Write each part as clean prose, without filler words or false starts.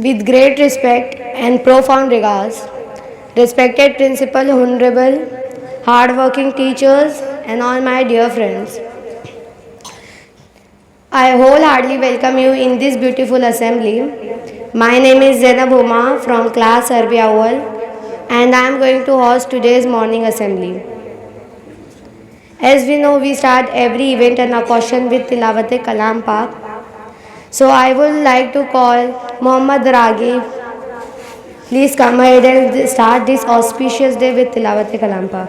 With great respect and profound regards, respected principal, honorable, hard-working teachers, and all my dear friends, I wholeheartedly welcome you in this beautiful assembly. My name is Zainab Huma from class Arbi Awal, and I am going to host today's morning assembly. As we know, we start every event and occasion with Tilawat-e Kalam Pak. So I would like to call Mohammad Ragib. Please come ahead and start this auspicious day with Tilawat-e Kalam Pak.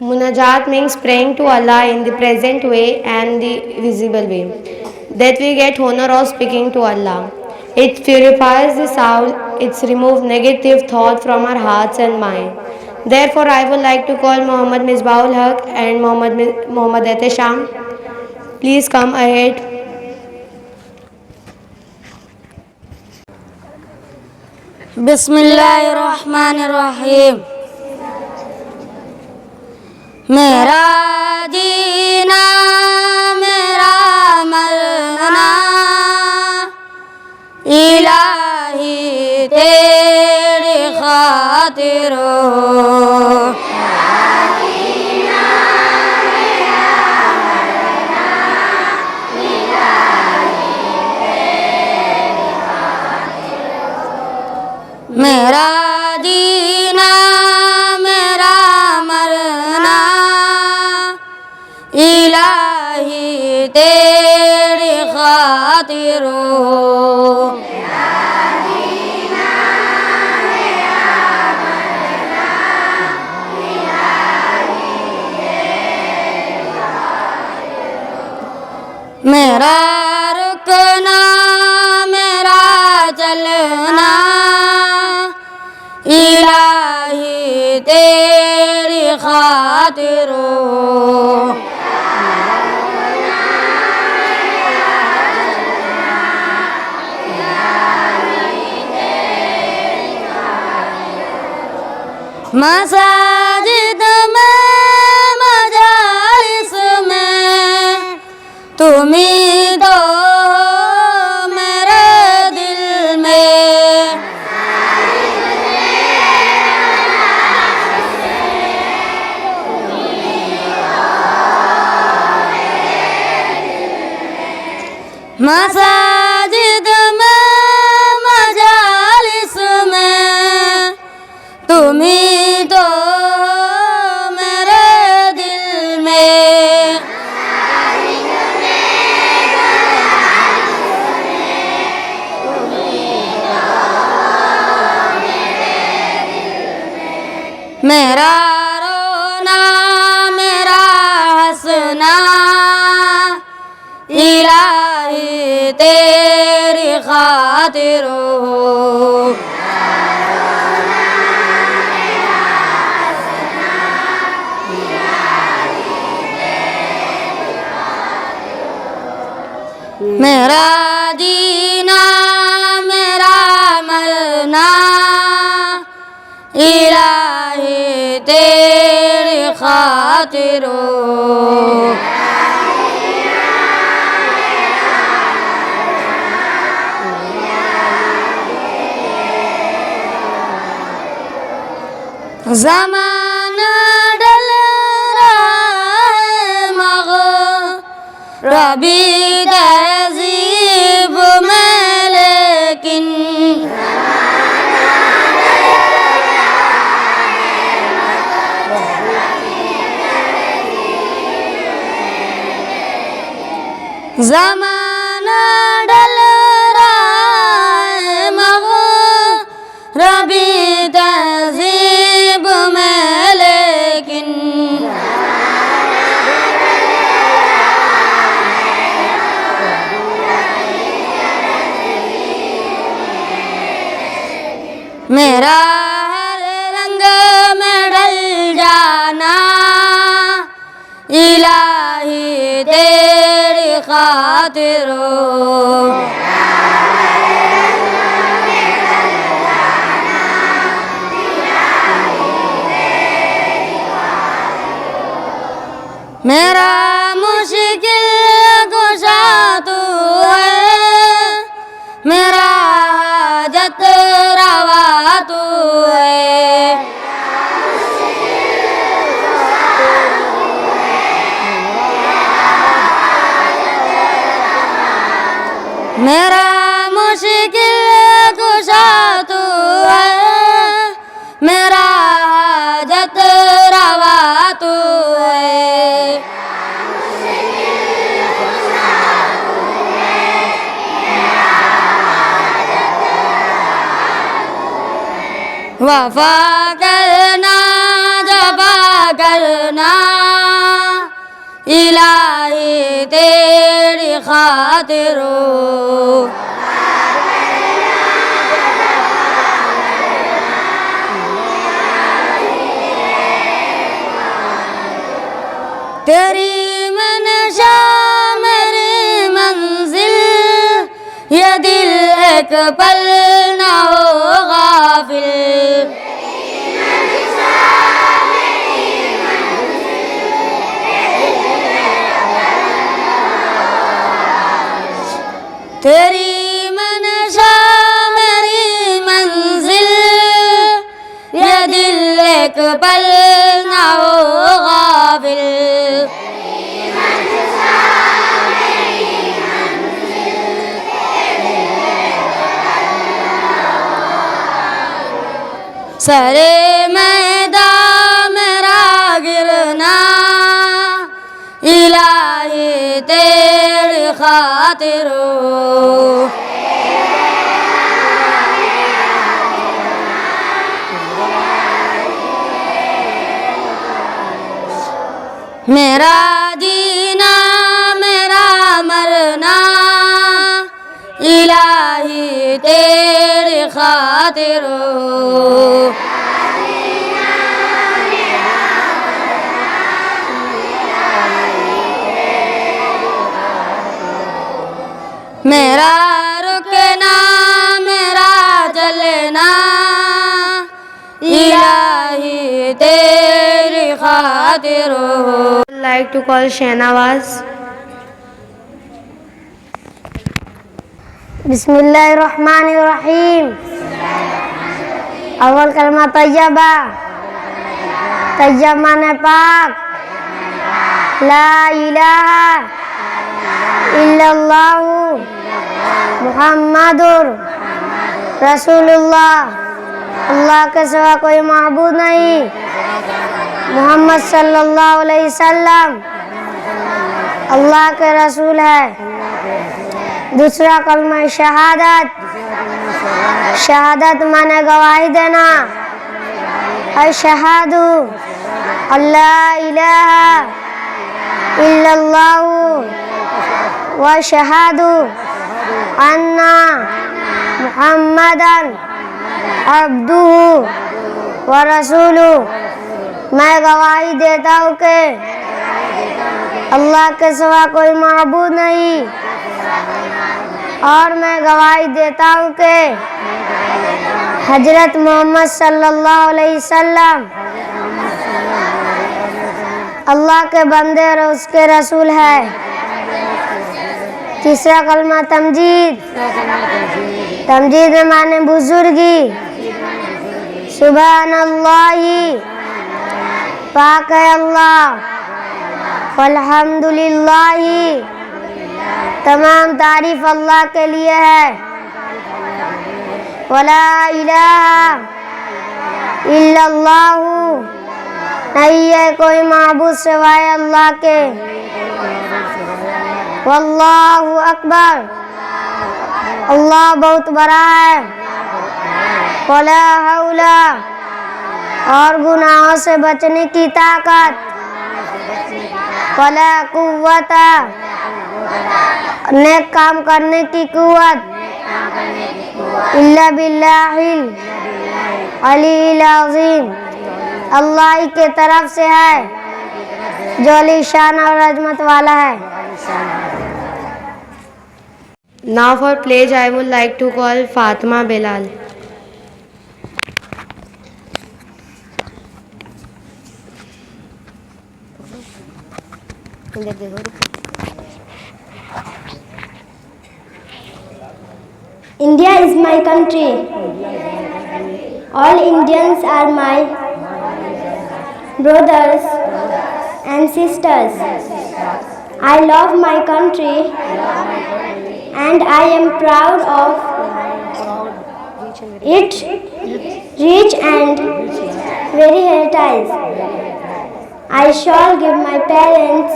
Munajat means praying to Allah in the present way and the visible way, that we get honor of speaking to Allah. It purifies the soul, it removes negative thought from our hearts and mind. Therefore, I would like to call Muhammad Misbahul Haq and Muhammad Etesham. Please come ahead. बिस्मिल्लाहिर्रहमानिर्रहीम. मेरा जीना मेरा मरना इलाही तेरी खातिर मेरा जीना मेरा मरना इलाही तेरी खातिर मेरा रुकना मेरा चलना इलाही तेरी खातिर मसाजिद में मजालिस में तुम ही तो हो मेरे दिल में। मसाजिद में मजालिस में तुम ही तो हो मेरे दिल में। मेरा रोना मेरा हंसना इलाही तेरी खातिर हो। मेरा जीना मेरा मरना इलाही तेरी खातिर हो। ज़माना डल रहा है मग़रिबी तहज़ीब में लेकिन ज़माना डल रहा है मग़रिबी तहज़ीब में लेकिन मेरा हर रंग में ढल जाना इलाही तेरी खातिर हो। मेरा मुश्किल कुशा तू है मेरा हाजत रवा तू है। मेरा मुश्किल कुशा तू है मेरा हाजत रवा तू है। वफा करना जबा करना इलाही तेरी खातिर हो। तेरी मनशा मेरी मंजिल ये दिल एक पल न हो गाफिल। तेरी मनशा मेरी मंजिल ये दिल एक पल न हो गाफिल। सरे मैदान मेरा गिरना इलाही तेरी खातिर हो। मेरा जीना मेरा मरना इलाही तेरी खातिर हो। मेरा रुकना मेरा जलना इलाही तेरी खातिर हो। Like to call Shahnawaz. बिस्मिल्लाहिर्रहमानिर्रहीम। अव्वल कलमा तैयबा, तैयब माने पाक। ला इलाहा इल्लल्लाहु मुहम्मदुर रसूलुल्लाह। अल्लाह के सिवा कोई माबूद नहीं। मोहम्मद सल्लल्लाहु अलैहि वसल्लम अल्लाह के रसूल है। दूसरा कलमा शहादत, शहादत माने गवाही देना। अशहदु अल्ला इलाहा इल्लल्लाहु व अशहदु अन्ना मुहम्मदन अब्दुहु व रसूलुहु। मैं गवाही देता हूँ कि अल्लाह के सिवा कोई माबूद नहीं, और मैं गवाही देता हूँ कि हजरत मोहम्मद सल्लल्लाहु अलैहि वसल्लम अल्लाह के बंदे और उसके रसूल है। तीसरा कलमा तमजीद, तमजीद में माने बुजुर्गी। सुबहानल्लाही पाक है अल्लाह, वल्हम्दुलिल्लाही तमाम तारीफ अल्लाह के लिए है। वला इलाहा इल्लल्लाहु नहीं है कोई माबूद सिवाय अल्लाह के। वल्लाहु अकबर अल्लाह बहुत बड़ा है। वला हौला और गुनाहों से बचने की ताकत। वला कुव्वता नेक काम करने की कुव्वत। इल्ला बिल्लाहिल अलील अज़ीम अल्लाह ही के तरफ से है जो अलीशान और अजमत वाला है। Now for pledge I would like to call Fatima Bilal. India is my country. All Indians are my brothers and sisters. I love my country and I am proud of its rich and very heritage. I shall give my parents,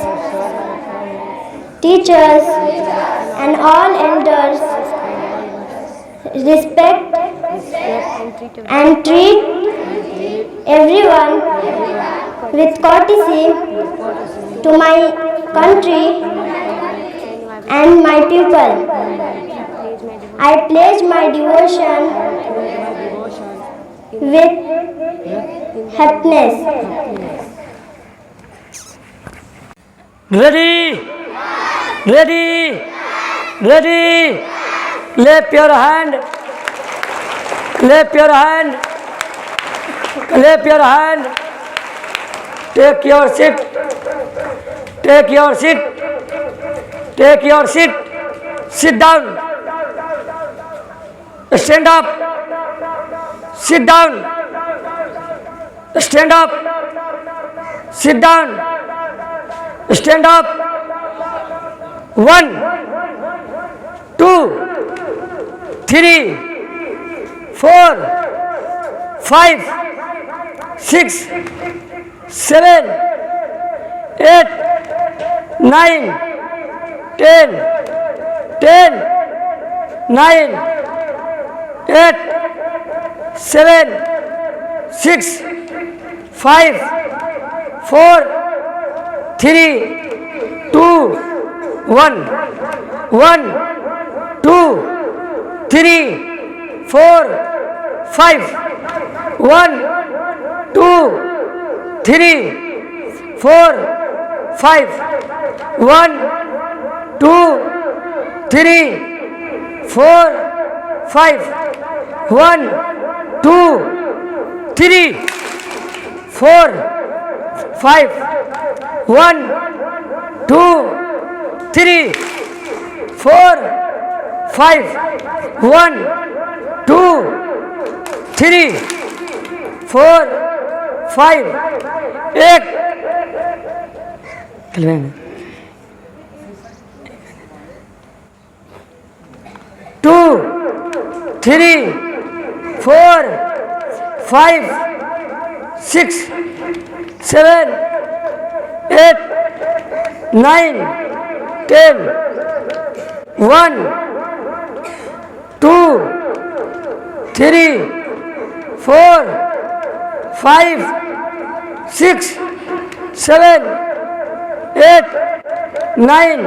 teachers and all elders respect and treat everyone with courtesy to my country and my people. I pledge my devotion with happiness. Ready, ready, ready. Clap your hand. Clap your hand. Clap your hand. Take your seat. Take your seat. Take your seat. Sit down. Stand up. Sit down. Stand up. Sit down. Stand up. 1, 2, 3, 4, 5, 6, 7, 8, 9, 10, 10, 9, 8, 7, 6, 5, 4, 3, 2, 1, 1, 2, 3, 4, 5, 1, 2, 3, 4, 5, 1, 2, 3, 4, 5. 1, 2, 3, 4, 5. 1, 2, 3, 4, 5. 1, 2, 3, 4, 5. 1. 2, 3, 4, 5, 6, 7, 8, 9, 10. 1, 2, 3, 4, 5, 6, 7, 8, 9,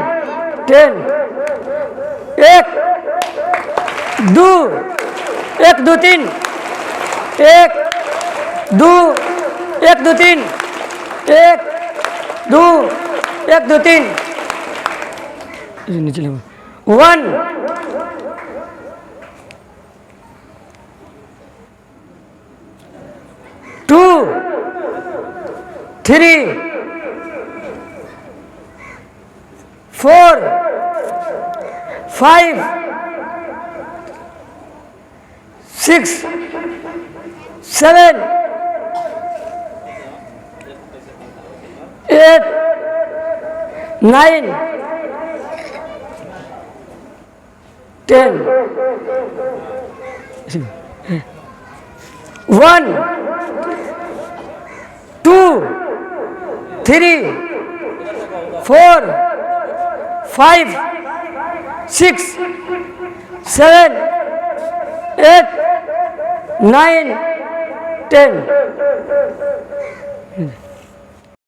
10. 1, 2, 1, 2, 3. 1, 2, 1, 2, 3. 1, 2, 1, 2, 3. 1, 2, 3, 4, 5, 6, 7, 8, 9, 10. 1, 2, 3, 4, 5, 6, 7, 8, 9, 10.